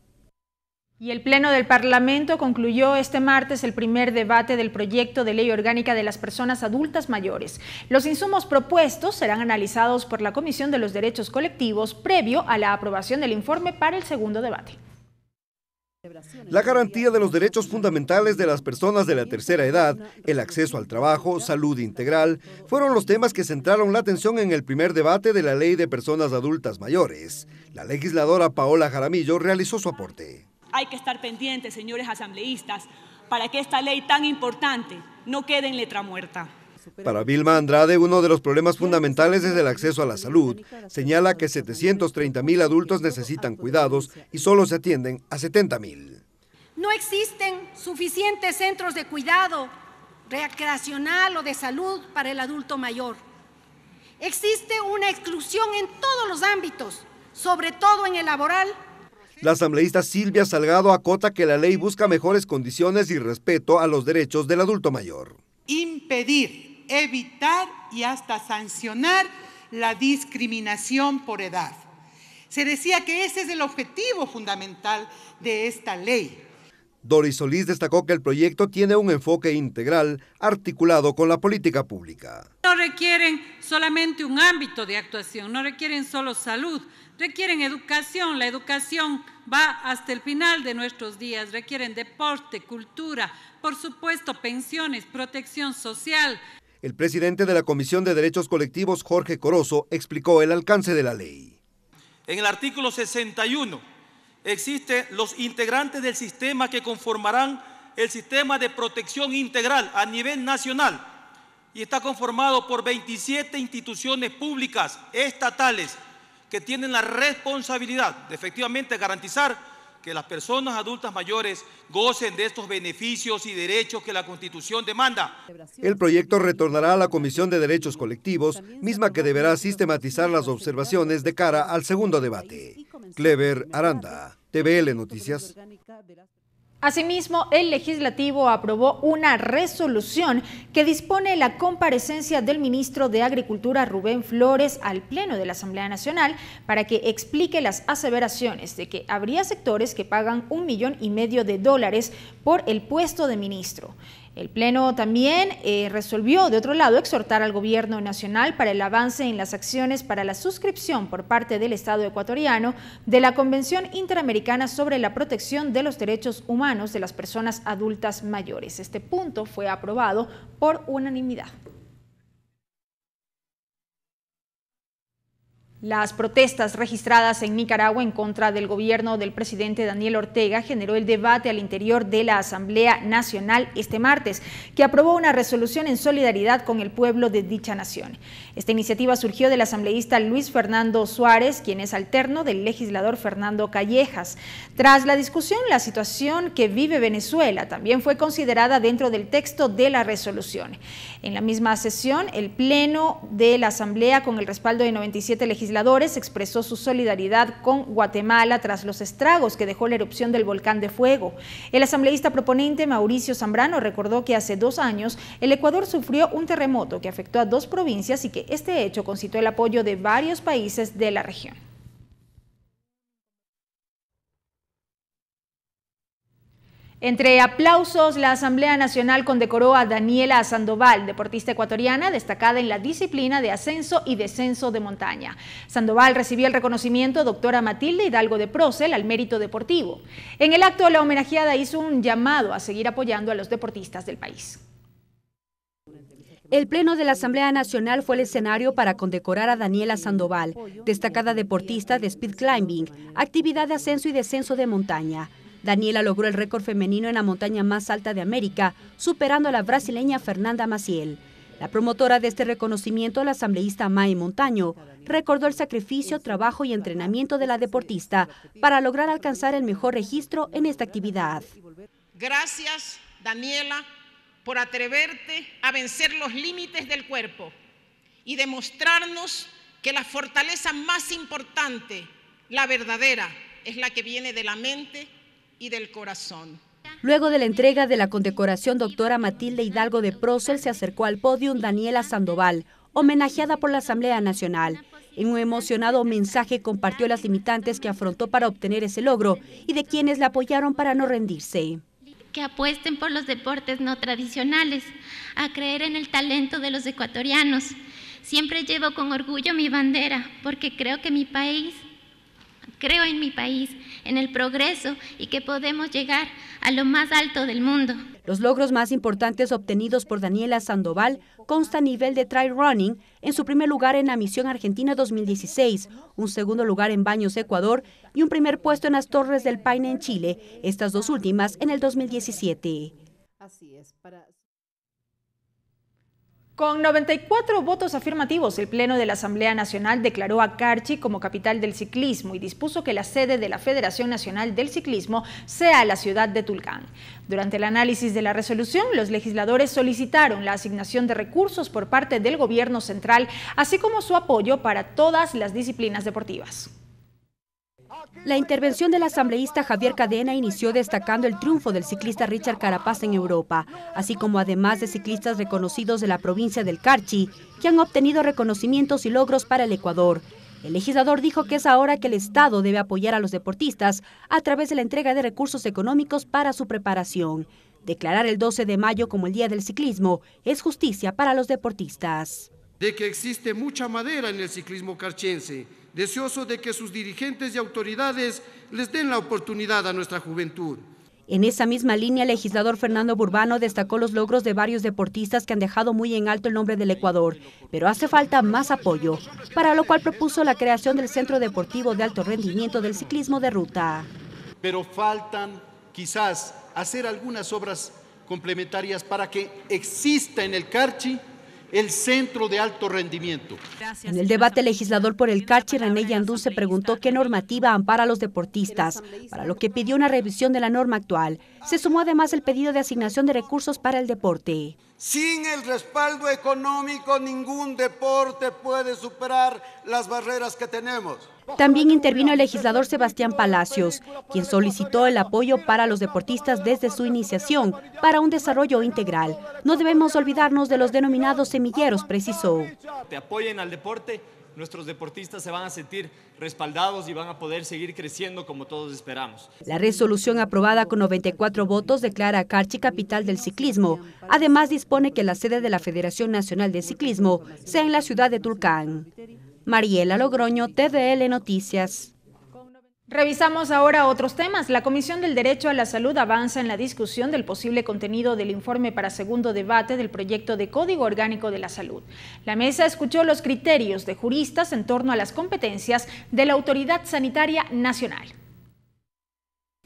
Y el Pleno del Parlamento concluyó este martes el primer debate del proyecto de ley orgánica de las personas adultas mayores. Los insumos propuestos serán analizados por la Comisión de los Derechos Colectivos previo a la aprobación del informe para el segundo debate. La garantía de los derechos fundamentales de las personas de la tercera edad, el acceso al trabajo, salud integral, fueron los temas que centraron la atención en el primer debate de la Ley de Personas Adultas Mayores. La legisladora Paola Jaramillo realizó su aporte. Hay que estar pendientes, señores asambleístas, para que esta ley tan importante no quede en letra muerta. Para Vilma Andrade, uno de los problemas fundamentales es el acceso a la salud. Señala que 730,000 adultos necesitan cuidados y solo se atienden a 70,000. No existen suficientes centros de cuidado recreacional o de salud para el adulto mayor. Existe una exclusión en todos los ámbitos, sobre todo en el laboral. La asambleísta Silvia Salgado acota que la ley busca mejores condiciones y respeto a los derechos del adulto mayor. Impedir, evitar y hasta sancionar la discriminación por edad. Se decía que ese es el objetivo fundamental de esta ley. Doris Solís destacó que el proyecto tiene un enfoque integral articulado con la política pública. No requieren solamente un ámbito de actuación, no requieren solo salud, requieren educación. La educación va hasta el final de nuestros días, requieren deporte, cultura, por supuesto pensiones, protección social. El presidente de la Comisión de Derechos Colectivos, Jorge Corozo, explicó el alcance de la ley. En el artículo 61 existen los integrantes del sistema que conformarán el sistema de protección integral a nivel nacional y está conformado por 27 instituciones públicas estatales que tienen la responsabilidad de efectivamente garantizar que las personas adultas mayores gocen de estos beneficios y derechos que la Constitución demanda. El proyecto retornará a la Comisión de Derechos Colectivos, misma que deberá sistematizar las observaciones de cara al segundo debate. Clever Aranda, TVL Noticias. Asimismo, el Legislativo aprobó una resolución que dispone la comparecencia del ministro de Agricultura, Rubén Flores, al Pleno de la Asamblea Nacional para que explique las aseveraciones de que habría sectores que pagan $1,5 millones por el puesto de ministro. El Pleno también resolvió, de otro lado, exhortar al Gobierno Nacional para el avance en las acciones para la suscripción por parte del Estado ecuatoriano de la Convención Interamericana sobre la Protección de los Derechos Humanos de las Personas Adultas Mayores. Este punto fue aprobado por unanimidad. Las protestas registradas en Nicaragua en contra del gobierno del presidente Daniel Ortega generó el debate al interior de la Asamblea Nacional este martes, que aprobó una resolución en solidaridad con el pueblo de dicha nación. Esta iniciativa surgió del asambleísta Luis Fernando Suárez, quien es alterno del legislador Fernando Callejas. Tras la discusión, la situación que vive Venezuela también fue considerada dentro del texto de la resolución. En la misma sesión, el Pleno de la Asamblea, con el respaldo de 97 legisladores, expresó su solidaridad con Guatemala tras los estragos que dejó la erupción del volcán de fuego. El asambleísta proponente Mauricio Zambrano recordó que hace 2 años el Ecuador sufrió un terremoto que afectó a 2 provincias y que este hecho concitó el apoyo de varios países de la región. Entre aplausos, la Asamblea Nacional condecoró a Daniela Sandoval, deportista ecuatoriana destacada en la disciplina de ascenso y descenso de montaña. Sandoval recibió el reconocimiento doctora Matilde Hidalgo de Procel al mérito deportivo. En el acto, la homenajeada hizo un llamado a seguir apoyando a los deportistas del país. El Pleno de la Asamblea Nacional fue el escenario para condecorar a Daniela Sandoval, destacada deportista de speed climbing, actividad de ascenso y descenso de montaña. Daniela logró el récord femenino en la montaña más alta de América, superando a la brasileña Fernanda Maciel. La promotora de este reconocimiento, la asambleísta Mae Montaño, recordó el sacrificio, trabajo y entrenamiento de la deportista para lograr alcanzar el mejor registro en esta actividad. Gracias, Daniela, por atreverte a vencer los límites del cuerpo y demostrarnos que la fortaleza más importante, la verdadera, es la que viene de la mente y del corazón. Luego de la entrega de la condecoración, doctora Matilde Hidalgo de Procel se acercó al podio Daniela Sandoval, homenajeada por la Asamblea Nacional. En un emocionado mensaje compartió las limitantes que afrontó para obtener ese logro y de quienes la apoyaron para no rendirse. Que apuesten por los deportes no tradicionales, a creer en el talento de los ecuatorianos. Siempre llevo con orgullo mi bandera, porque creo en mi país, en el progreso y que podemos llegar a lo más alto del mundo. Los logros más importantes obtenidos por Daniela Sandoval constan a nivel de trail running, en su primer lugar en la Misión Argentina 2016, un segundo lugar en Baños, Ecuador, y un primer puesto en las Torres del Paine en Chile, estas 2 últimas en el 2017. Así es, Con 94 votos afirmativos, el Pleno de la Asamblea Nacional declaró a Carchi como capital del ciclismo y dispuso que la sede de la Federación Nacional del Ciclismo sea la ciudad de Tulcán. Durante el análisis de la resolución, los legisladores solicitaron la asignación de recursos por parte del gobierno central, así como su apoyo para todas las disciplinas deportivas. La intervención del asambleísta Javier Cadena inició destacando el triunfo del ciclista Richard Carapaz en Europa, así como además de ciclistas reconocidos de la provincia del Carchi, que han obtenido reconocimientos y logros para el Ecuador. El legislador dijo que es ahora que el Estado debe apoyar a los deportistas a través de la entrega de recursos económicos para su preparación. Declarar el 12 de mayo como el Día del Ciclismo es justicia para los deportistas. De que existe mucha madera en el ciclismo carchense, deseoso de que sus dirigentes y autoridades les den la oportunidad a nuestra juventud. En esa misma línea, el legislador Fernando Burbano destacó los logros de varios deportistas que han dejado muy en alto el nombre del Ecuador, pero hace falta más apoyo, para lo cual propuso la creación del Centro Deportivo de Alto Rendimiento del Ciclismo de Ruta. Pero faltan quizás hacer algunas obras complementarias para que exista en el Carchi el centro de alto rendimiento. En el debate, el legislador por el Carchi, René Yandú, se preguntó qué normativa ampara a los deportistas, para lo que pidió una revisión de la norma actual. Se sumó además el pedido de asignación de recursos para el deporte. Sin el respaldo económico, ningún deporte puede superar las barreras que tenemos. También intervino el legislador Sebastián Palacios, quien solicitó el apoyo para los deportistas desde su iniciación para un desarrollo integral. No debemos olvidarnos de los denominados semilleros, precisó. Te apoyen al deporte, nuestros deportistas se van a sentir respaldados y van a poder seguir creciendo como todos esperamos. La resolución aprobada con 94 votos declara a Carchi capital del ciclismo. Además dispone que la sede de la Federación Nacional de Ciclismo sea en la ciudad de Tulcán. Mariela Logroño, TVL Noticias. Revisamos ahora otros temas. La Comisión del Derecho a la Salud avanza en la discusión del posible contenido del informe para segundo debate del proyecto de Código Orgánico de la Salud. La mesa escuchó los criterios de juristas en torno a las competencias de la Autoridad Sanitaria Nacional.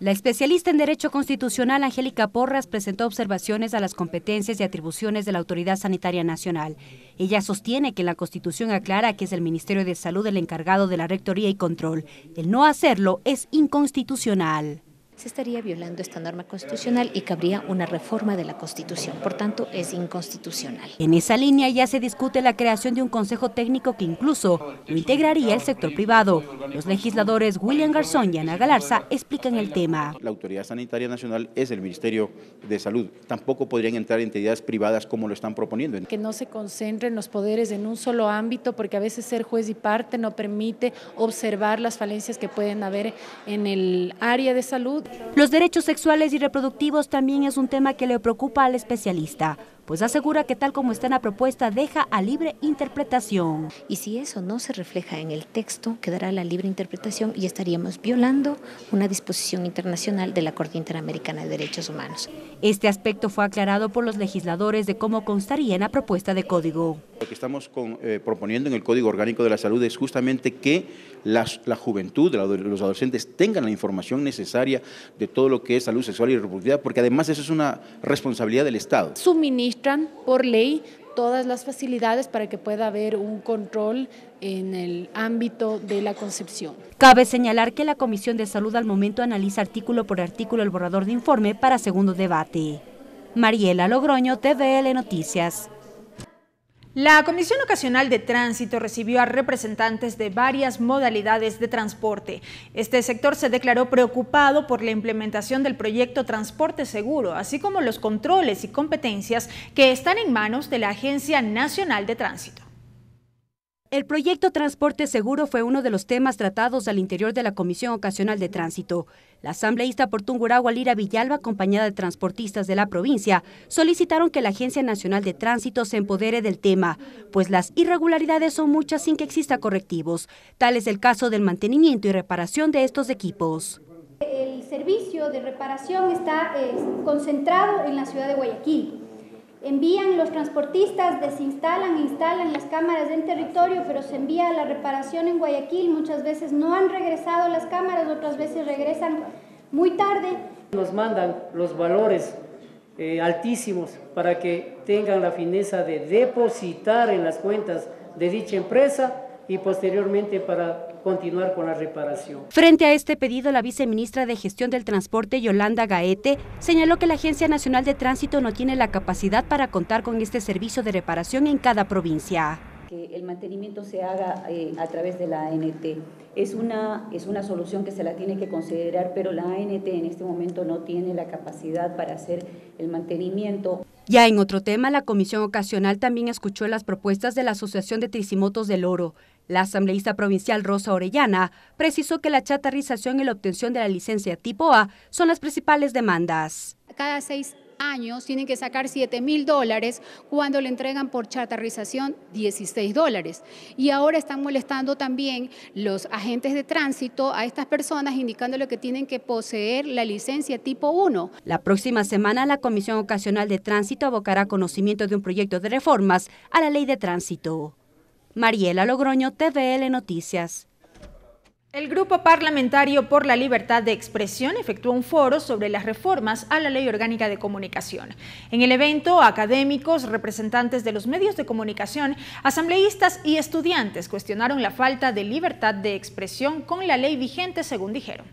La especialista en Derecho Constitucional Angélica Porras presentó observaciones a las competencias y atribuciones de la Autoridad Sanitaria Nacional. Ella sostiene que la Constitución aclara que es el Ministerio de Salud el encargado de la rectoría y control. El no hacerlo es inconstitucional. Se estaría violando esta norma constitucional y cabría una reforma de la Constitución. Por tanto, es inconstitucional. En esa línea ya se discute la creación de un consejo técnico que incluso lo integraría el sector privado. Los legisladores William Garzón y Ana Galarza explican el tema. La Autoridad Sanitaria Nacional es el Ministerio de Salud. Tampoco podrían entrar entidades privadas como lo están proponiendo. Que no se concentren los poderes en un solo ámbito, porque a veces ser juez y parte no permite observar las falencias que pueden haber en el área de salud. Los derechos sexuales y reproductivos también es un tema que le preocupa al especialista, pues asegura que tal como está en la propuesta deja a libre interpretación. Y si eso no se refleja en el texto, quedará la libre interpretación y estaríamos violando una disposición internacional de la Corte Interamericana de Derechos Humanos. Este aspecto fue aclarado por los legisladores de cómo constaría en la propuesta de código. Lo que estamos proponiendo en el Código Orgánico de la Salud es justamente que la juventud, los adolescentes tengan la información necesaria de todo lo que es salud sexual y reproductiva, porque además eso es una responsabilidad del Estado. Suministran por ley todas las facilidades para que pueda haber un control en el ámbito de la concepción. Cabe señalar que la Comisión de Salud al momento analiza artículo por artículo el borrador de informe para segundo debate. Mariela Logroño, TVL Noticias. La Comisión Ocasional de Tránsito recibió a representantes de varias modalidades de transporte. Este sector se declaró preocupado por la implementación del proyecto Transporte Seguro, así como los controles y competencias que están en manos de la Agencia Nacional de Tránsito. El proyecto Transporte Seguro fue uno de los temas tratados al interior de la Comisión Ocasional de Tránsito. La asambleísta por Tungurahua, Lira Villalba, acompañada de transportistas de la provincia, solicitaron que la Agencia Nacional de Tránsito se empodere del tema, pues las irregularidades son muchas sin que exista correctivos. Tal es el caso del mantenimiento y reparación de estos equipos. El servicio de reparación está concentrado en la ciudad de Guayaquil. Envían los transportistas, desinstalan e instalan las cámaras en territorio, pero se envía la reparación en Guayaquil. Muchas veces no han regresado las cámaras, otras veces regresan muy tarde. Nos mandan los valores altísimos para que tengan la fineza de depositar en las cuentas de dicha empresa y posteriormente para continuar con la reparación. Frente a este pedido, la viceministra de Gestión del Transporte, Yolanda Gaete, señaló que la Agencia Nacional de Tránsito no tiene la capacidad para contar con este servicio de reparación en cada provincia. Que el mantenimiento se haga a través de la ANT. Es una solución que se la tiene que considerar, pero la ANT en este momento no tiene la capacidad para hacer el mantenimiento. Ya en otro tema, la Comisión Ocasional también escuchó las propuestas de la Asociación de Tricimotos del Oro. La asambleísta provincial Rosa Orellana precisó que la chatarrización y la obtención de la licencia tipo A son las principales demandas. Cada 6 años tienen que sacar $7.000 cuando le entregan por chatarrización $16. Y ahora están molestando también los agentes de tránsito a estas personas indicándole que tienen que poseer la licencia tipo 1. La próxima semana la Comisión Ocasional de Tránsito abocará conocimiento de un proyecto de reformas a la Ley de Tránsito. Mariela Logroño, TVL Noticias. El Grupo Parlamentario por la Libertad de Expresión efectuó un foro sobre las reformas a la Ley Orgánica de Comunicación. En el evento, académicos, representantes de los medios de comunicación, asambleístas y estudiantes cuestionaron la falta de libertad de expresión con la ley vigente, según dijeron.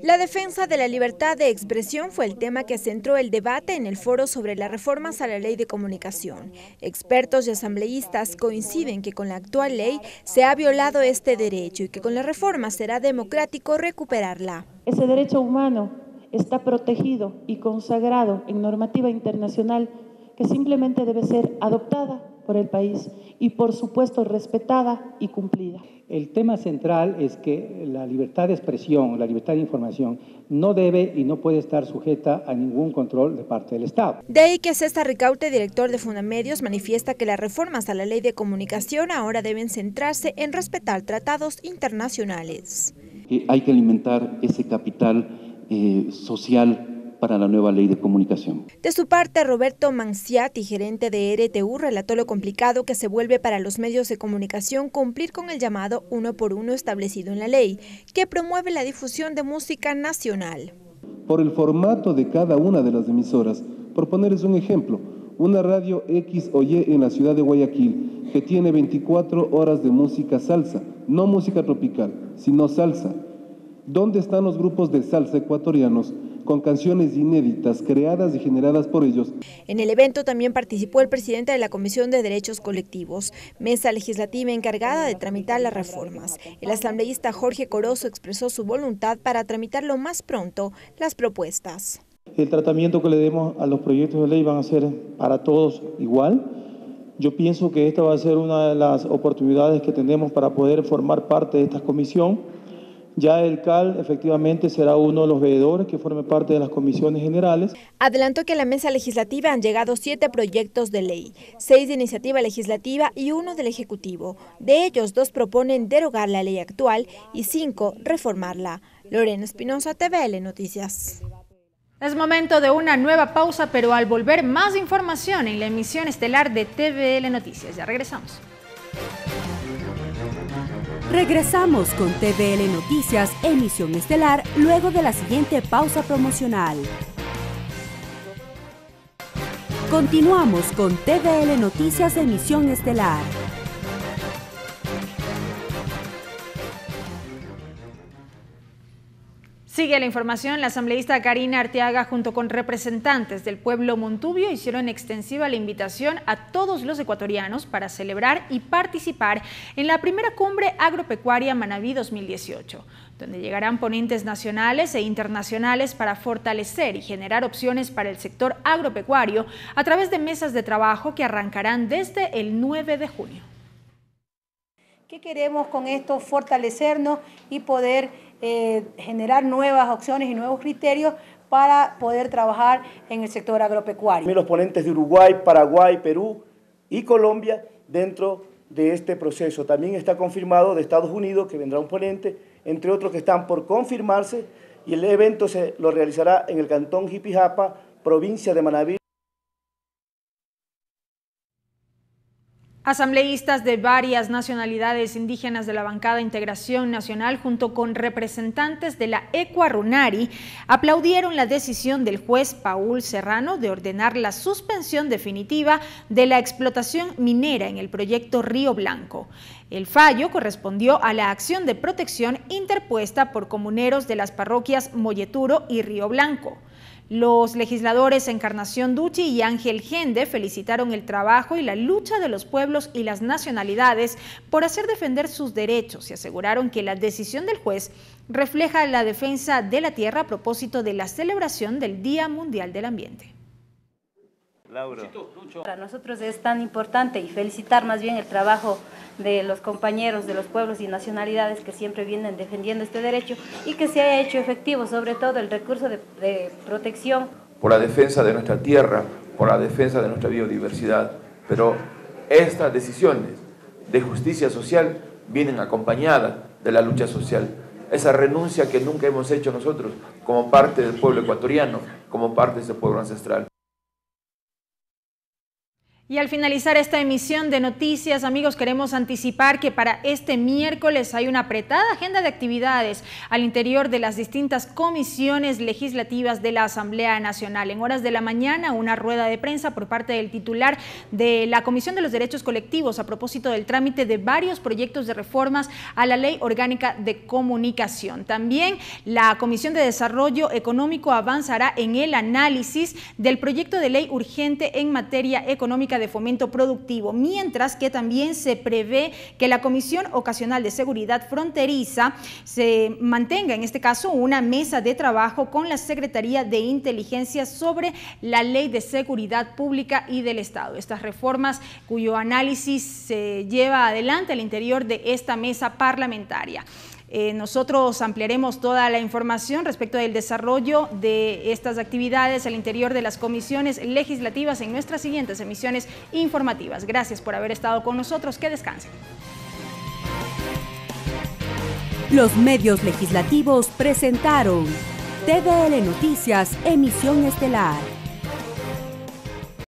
La defensa de la libertad de expresión fue el tema que centró el debate en el foro sobre las reformas a la ley de comunicación. Expertos y asambleístas coinciden que con la actual ley se ha violado este derecho y que con la reforma será democrático recuperarla. Ese derecho humano está protegido y consagrado en normativa internacional que simplemente debe ser adoptada por el país y, por supuesto, respetada y cumplida. El tema central es que la libertad de expresión, la libertad de información, no debe y no puede estar sujeta a ningún control de parte del Estado. De ahí que César Ricaurte, director de Fundamedios, manifiesta que las reformas a la ley de comunicación ahora deben centrarse en respetar tratados internacionales. Hay que alimentar ese capital social para la nueva ley de comunicación. De su parte, Roberto Manciati, gerente de RTU, relató lo complicado que se vuelve para los medios de comunicación cumplir con el llamado 1 por 1 establecido en la ley, que promueve la difusión de música nacional. Por el formato de cada una de las emisoras, por ponerles un ejemplo, una radio X o Y en la ciudad de Guayaquil, que tiene 24 horas de música salsa, no música tropical, sino salsa. ¿Dónde están los grupos de salsa ecuatorianos con canciones inéditas creadas y generadas por ellos? En el evento también participó el presidente de la Comisión de Derechos Colectivos, mesa legislativa encargada de tramitar las reformas. El asambleísta Jorge Corozo expresó su voluntad para tramitar lo más pronto las propuestas. El tratamiento que le demos a los proyectos de ley van a ser para todos igual. Yo pienso que esta va a ser una de las oportunidades que tenemos para poder formar parte de esta comisión. Ya el CAL efectivamente será uno de los veedores que forme parte de las comisiones generales. Adelantó que a la mesa legislativa han llegado 7 proyectos de ley, 6 de iniciativa legislativa y 1 del Ejecutivo. De ellos, 2 proponen derogar la ley actual y 5 reformarla. Lorena Espinosa, TVL Noticias. Es momento de una nueva pausa, pero al volver más información en la emisión estelar de TVL Noticias. Ya regresamos. Regresamos con TVL Noticias, emisión estelar, luego de la siguiente pausa promocional. Continuamos con TVL Noticias, emisión estelar. Sigue la información. La asambleísta Karina Arteaga junto con representantes del pueblo montubio hicieron extensiva la invitación a todos los ecuatorianos para celebrar y participar en la primera cumbre agropecuaria Manabí 2018, donde llegarán ponentes nacionales e internacionales para fortalecer y generar opciones para el sector agropecuario a través de mesas de trabajo que arrancarán desde el 9 de junio. ¿Qué queremos con esto? Fortalecernos y poder generar nuevas opciones y nuevos criterios para poder trabajar en el sector agropecuario. Los ponentes de Uruguay, Paraguay, Perú y Colombia dentro de este proceso. También está confirmado de Estados Unidos que vendrá un ponente, entre otros que están por confirmarse, y el evento se lo realizará en el cantón Jipijapa, provincia de Manabí. Asambleístas de varias nacionalidades indígenas de la bancada Integración Nacional junto con representantes de la Ecuarunari aplaudieron la decisión del juez Paul Serrano de ordenar la suspensión definitiva de la explotación minera en el proyecto Río Blanco. El fallo correspondió a la acción de protección interpuesta por comuneros de las parroquias Molleturo y Río Blanco. Los legisladores Encarnación Duchi y Ángel Gende felicitaron el trabajo y la lucha de los pueblos y las nacionalidades por hacer defender sus derechos y aseguraron que la decisión del juez refleja la defensa de la tierra a propósito de la celebración del Día Mundial del Ambiente. Para nosotros es tan importante y felicitar más bien el trabajo de los compañeros de los pueblos y nacionalidades que siempre vienen defendiendo este derecho y que se haya hecho efectivo sobre todo el recurso de protección. Por la defensa de nuestra tierra, por la defensa de nuestra biodiversidad, pero estas decisiones de justicia social vienen acompañadas de la lucha social. Esa renuncia que nunca hemos hecho nosotros como parte del pueblo ecuatoriano, como parte de ese pueblo ancestral. Y al finalizar esta emisión de noticias, amigos, queremos anticipar que para este miércoles hay una apretada agenda de actividades al interior de las distintas comisiones legislativas de la Asamblea Nacional. En horas de la mañana, una rueda de prensa por parte del titular de la Comisión de los Derechos Colectivos a propósito del trámite de varios proyectos de reformas a la Ley Orgánica de Comunicación. También la Comisión de Desarrollo Económico avanzará en el análisis del proyecto de ley urgente en materia económica de fomento productivo, mientras que también se prevé que la Comisión Ocasional de Seguridad Fronteriza se mantenga, en este caso, una mesa de trabajo con la Secretaría de Inteligencia sobre la Ley de Seguridad Pública y del Estado. Estas reformas cuyo análisis se lleva adelante al interior de esta mesa parlamentaria. Nosotros ampliaremos toda la información respecto del desarrollo de estas actividades al interior de las comisiones legislativas en nuestras siguientes emisiones informativas. Gracias por haber estado con nosotros. Que descansen. Los medios legislativos presentaron TVL Noticias, emisión estelar.